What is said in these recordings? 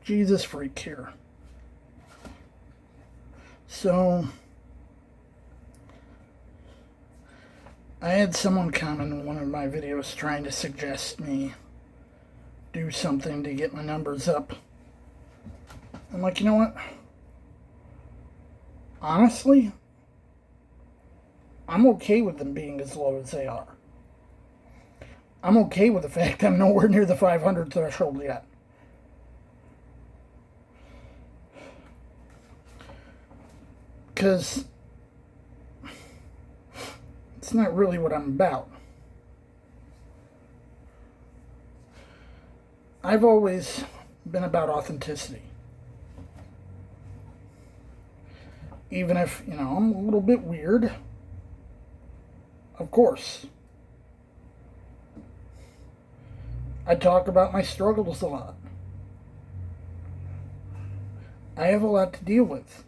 Jesus freak here. So, I had someone comment in one of my videos trying to suggest me do something to get my numbers up. I'm like, you know what? Honestly, I'm okay with them being as low as they are. I'm okay with the fact I'm nowhere near the 500 threshold yet. Because it's not really what I'm about. I've always been about authenticity. Even if, I'm a little bit weird. Of course. I talk about my struggles a lot. I have a lot to deal with.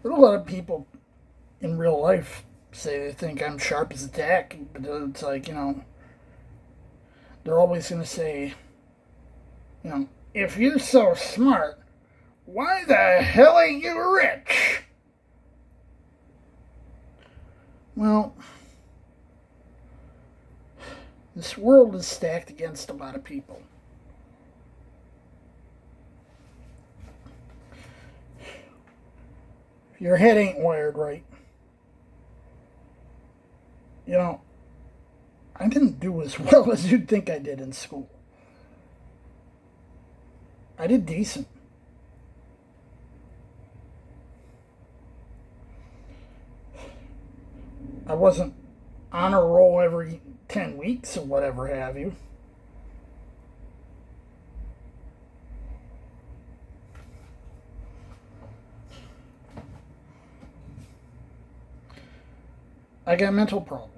But a lot of people in real life say they think I'm sharp as a tack, but it's like, they're always going to say, if you're so smart, why the hell ain't you rich? Well, this world is stacked against a lot of people. If your head ain't wired right, I didn't do as well as you'd think I did in school. I did decent. I wasn't on a roll every 10 weeks or whatever have you. I got mental problems.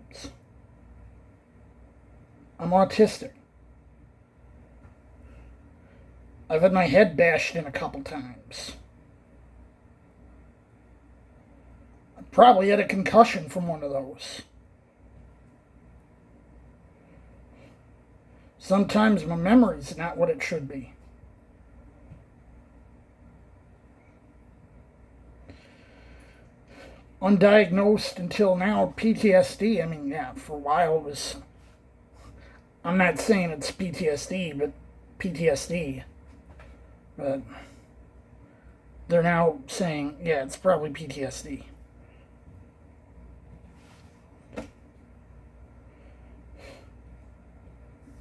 I'm autistic. I've had my head bashed in a couple times. I probably had a concussion from one of those. Sometimes my memory's not what it should be. Undiagnosed until now, PTSD. I mean, yeah, for a while it was. I'm not saying it's PTSD, but PTSD. But they're now saying, yeah, it's probably PTSD.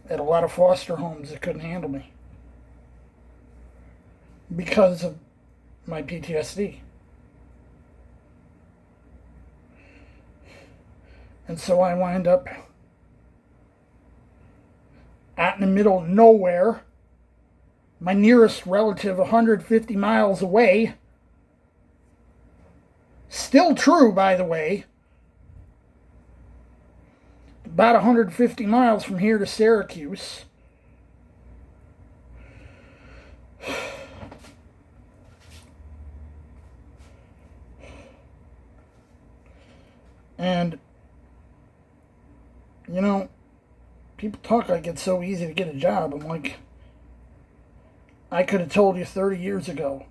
At a lot of foster homes that couldn't handle me because of my PTSD. And so I wind up out in the middle of nowhere, my nearest relative 150 miles away. Still true, by the way. About 150 miles from here to Syracuse. And, people talk like it's so easy to get a job. I'm like, I could have told you 30 years ago.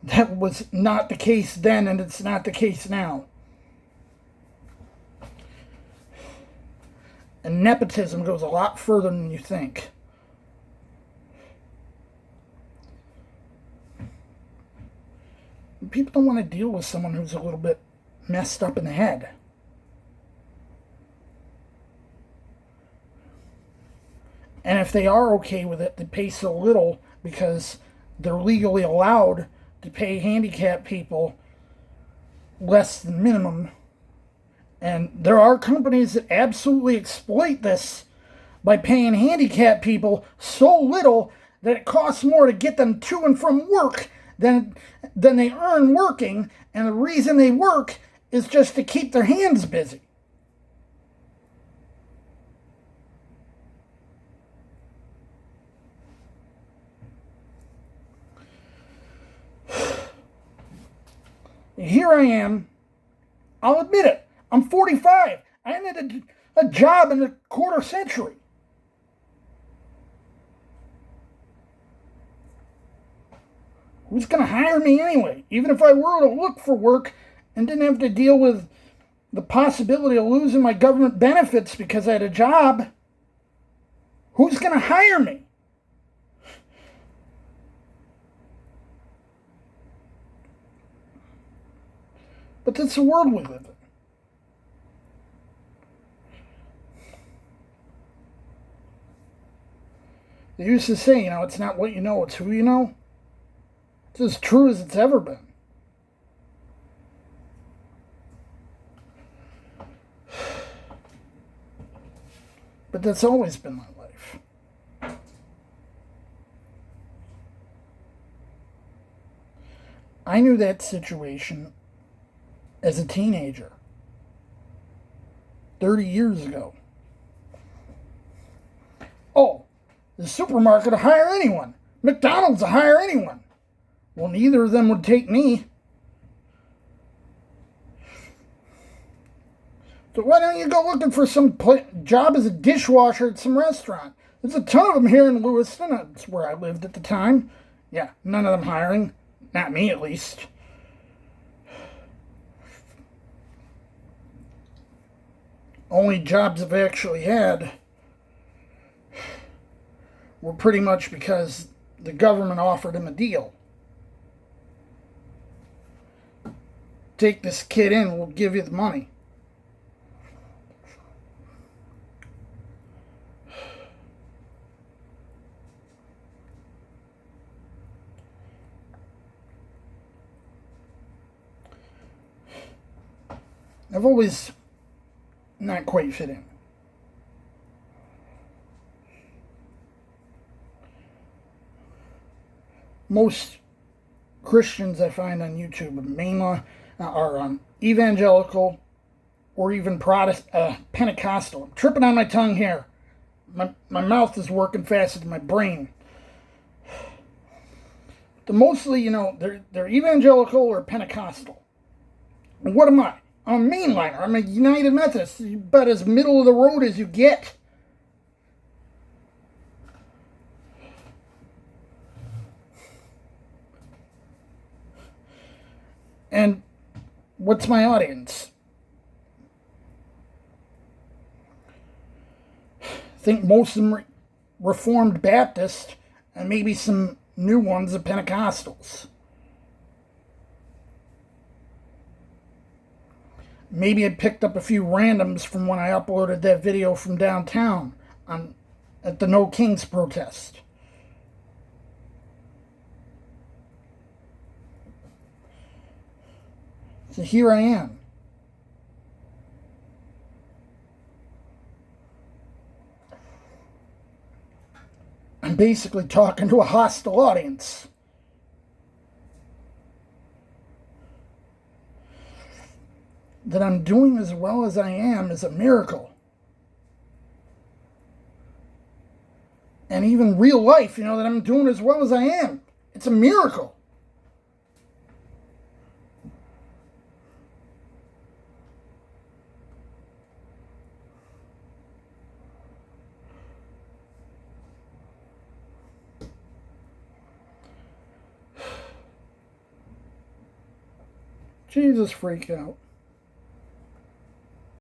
That was not the case then, and it's not the case now. And nepotism goes a lot further than you think. People don't want to deal with someone who's a little bit messed up in the head. And if they are okay with it, they pay so little because they're legally allowed to pay handicapped people less than minimum. And there are companies that absolutely exploit this by paying handicapped people so little that it costs more to get them to and from work than they earn working. And the reason they work is just to keep their hands busy. Here I am. I'll admit it. I'm 45. I ended a job in the quarter century. Who's going to hire me anyway? Even if I were to look for work and didn't have to deal with the possibility of losing my government benefits because I had a job, who's going to hire me? But that's the world we live in. They used to say, it's not what you know, it's who you know. It's as true as it's ever been. But that's always been my life. I knew that situation as a teenager, 30 years ago. Oh, the supermarket will hire anyone. McDonald's will hire anyone. Well, neither of them would take me. So why don't you go looking for some job as a dishwasher at some restaurant? There's a ton of them here in Lewiston. That's where I lived at the time. Yeah, none of them hiring. Not me, at least. Only jobs I've actually had were pretty much because the government offered him a deal. Take this kid in, we'll give you the money. I've always not quite fit in. Most Christians I find on YouTube mainly are evangelical or even Pentecostal. I'm tripping on my tongue here. My mouth is working faster than my brain. But mostly, they're evangelical or Pentecostal. And what am I? I'm a mainliner. I'm a United Methodist. About as middle of the road as you get. And what's my audience? I think most of them Reformed Baptist and maybe some new ones of Pentecostals. Maybe I picked up a few randoms from when I uploaded that video from downtown at the No Kings protest. So here I am. I'm basically talking to a hostile audience. That I'm doing as well as I am is a miracle. And even real life, that I'm doing as well as I am, it's a miracle. Jesus, freak out.